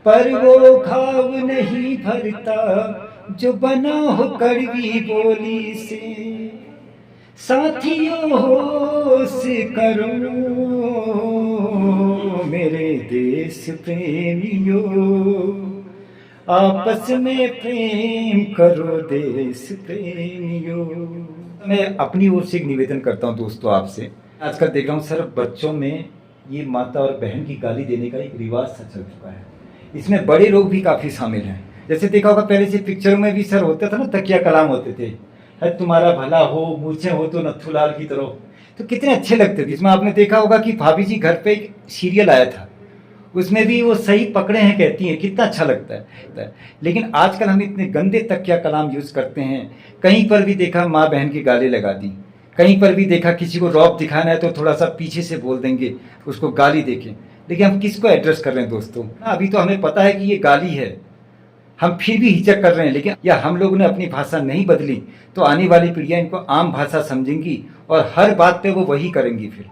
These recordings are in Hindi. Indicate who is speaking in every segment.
Speaker 1: पर वो घाव नहीं भरता जो बना हो कड़वी बोली से। साथियों होश करो मेरे देश प्रेमियों, आपस में प्रेम करो देश प्रेमियों। मैं अपनी ओर से एक निवेदन करता हूं दोस्तों आपसे। आजकल देख रहा हूं सर, बच्चों में ये माता और बहन की गाली देने का एक रिवाज सा चल चुका है। इसमें बड़े लोग भी काफी शामिल हैं। जैसे देखा होगा पहले से पिक्चरों में भी सर होता था ना, तकिया कलाम होते थे, है तुम्हारा भला हो, मूर्छे हो तो नथुलाल की तरह। तो कितने अच्छे लगते थे। इसमें आपने देखा होगा कि भाभी जी घर पे एक सीरियल आया था, उसमें भी वो सही पकड़े हैं कहती हैं, कितना अच्छा लगता है। लेकिन आजकल हम इतने गंदे तकिया कलाम यूज करते हैं। कहीं पर भी देखा माँ बहन की गाली लगा दी, कहीं पर भी देखा किसी को रौब दिखाना है तो थोड़ा सा पीछे से बोल देंगे, उसको गाली देके। लेकिन हम किसको एड्रेस कर रहे हैं दोस्तों? अभी तो हमें पता है कि ये गाली है, हम फिर भी हिचक कर रहे हैं। लेकिन या हम लोगों ने अपनी भाषा नहीं बदली तो आने वाली पीढ़ियां इनको आम भाषा समझेंगी और हर बात पे वो वही करेंगी, फिर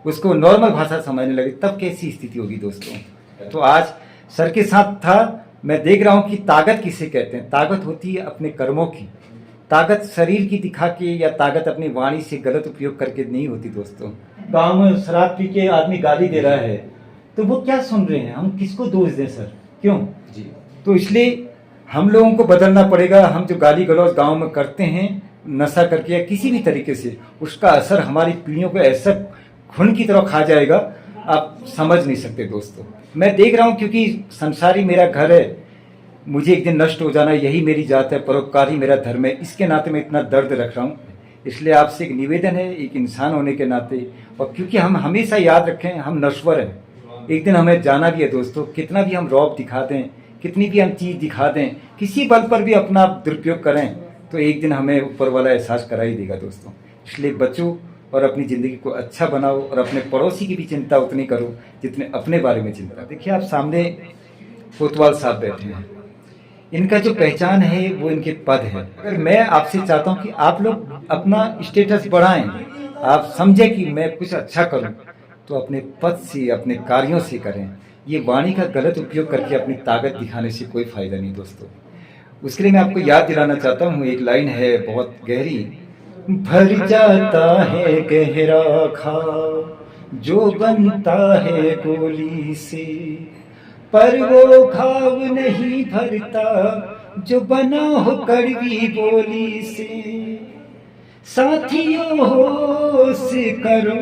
Speaker 1: उसको नॉर्मल भाषा समझने लगे, तब कैसी स्थिति होगी दोस्तों। तो आज सर के साथ था, मैं देख रहा हूं कि ताकत किसे कहते हैं। ताकत होती है अपने कर्मों की, ताकत शरीर की दिखा के या ताकत अपनी वाणी से गलत उपयोग करके नहीं होती दोस्तों। गांव में शराब पी के आदमी गाली दे रहा है तो वो क्या सुन रहे हैं, हम किसको दोष दें सर, क्यों जी? तो इसलिए हम लोगों को बदलना पड़ेगा। हम जो गाली गलौज गांव में करते हैं नशा करके या किसी भी तरीके से, उसका असर हमारी पीढ़ियों को ऐसा खून की तरह खा जाएगा, आप समझ नहीं सकते दोस्तों। मैं देख रहा हूं क्योंकि संसारी मेरा घर है, मुझे एक दिन नष्ट हो जाना यही मेरी जात है, परोपकार ही मेरा धर्म है, इसके नाते मैं इतना दर्द रख रहा हूं। इसलिए आपसे एक निवेदन है, एक इंसान होने के नाते, और क्योंकि हम हमेशा याद रखें हम नश्वर हैं, एक दिन हमें जाना भी है दोस्तों। कितना भी हम रौब दिखा दें, कितनी भी हम चीज़ दिखा दें, किसी बल पर भी अपना दुरुपयोग करें तो एक दिन हमें ऊपर वाला एहसास करा ही देगा दोस्तों। इसलिए बचो और अपनी ज़िंदगी को अच्छा बनाओ और अपने पड़ोसी की भी चिंता उतनी करो जितने अपने बारे में चिंता। देखिए आप सामने कोतवाल साहब बैठे हैं, इनका जो पहचान है वो इनके पद है। अगर मैं आपसे चाहता हूँ कि आप लोग अपना स्टेटस बढ़ाएं, आप समझें कि मैं कुछ अच्छा करूँ, तो अपने पद से अपने कार्यों से करें। ये वाणी का गलत उपयोग करके अपनी ताकत दिखाने से कोई फायदा नहीं दोस्तों। उसके लिए मैं आपको याद दिलाना चाहता हूँ, एक लाइन है बहुत गहरी। भर जाता है गहरा घाव जो बनता है गोली से, पर वो घाव नहीं भरता जो बना हो कड़वी बोली से। साथियों होश करो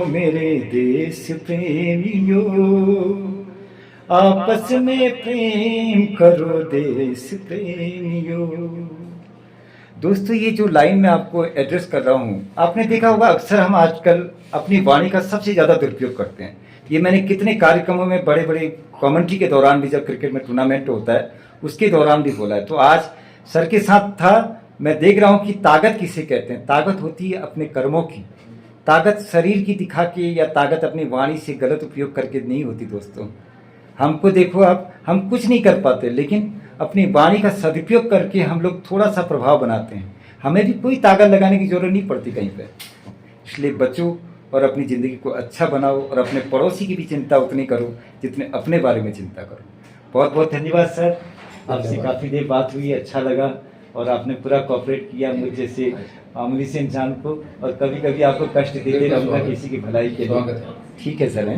Speaker 1: मेरे देश प्रेमियों, आपस में प्रेम करो देश प्रेमियों। दोस्तों ये जो लाइन मैं आपको एड्रेस कर रहा हूँ, आपने देखा होगा अक्सर हम आजकल अपनी वाणी का सबसे ज़्यादा दुरुपयोग करते हैं। ये मैंने कितने कार्यक्रमों में बड़े बड़े कमेंट्री के दौरान भी, जब क्रिकेट में टूर्नामेंट होता है उसके दौरान भी बोला है। तो आज सर के साथ था, मैं देख रहा हूँ कि ताकत किसे कहते हैं। ताकत होती है अपने कर्मों की, ताकत शरीर की दिखा के या ताकत अपनी वाणी से गलत उपयोग करके नहीं होती दोस्तों। हमको देखो आप, हम कुछ नहीं कर पाते, लेकिन अपनी वाणी का सदुपयोग करके हम लोग थोड़ा सा प्रभाव बनाते हैं। हमें भी कोई ताकत लगाने की जरूरत नहीं पड़ती कहीं पे। इसलिए बचो और अपनी ज़िंदगी को अच्छा बनाओ और अपने पड़ोसी की भी चिंता उतनी करो जितने अपने बारे में चिंता करो। बहुत बहुत धन्यवाद सर, आपसे काफ़ी देर बात हुई, अच्छा लगा और आपने पूरा कोऑपरेट किया मुझ जैसे मामूली से इंसान को, और कभी कभी आपको कष्ट देते रहूँगा किसी की भलाई के लिए। ठीक है सर।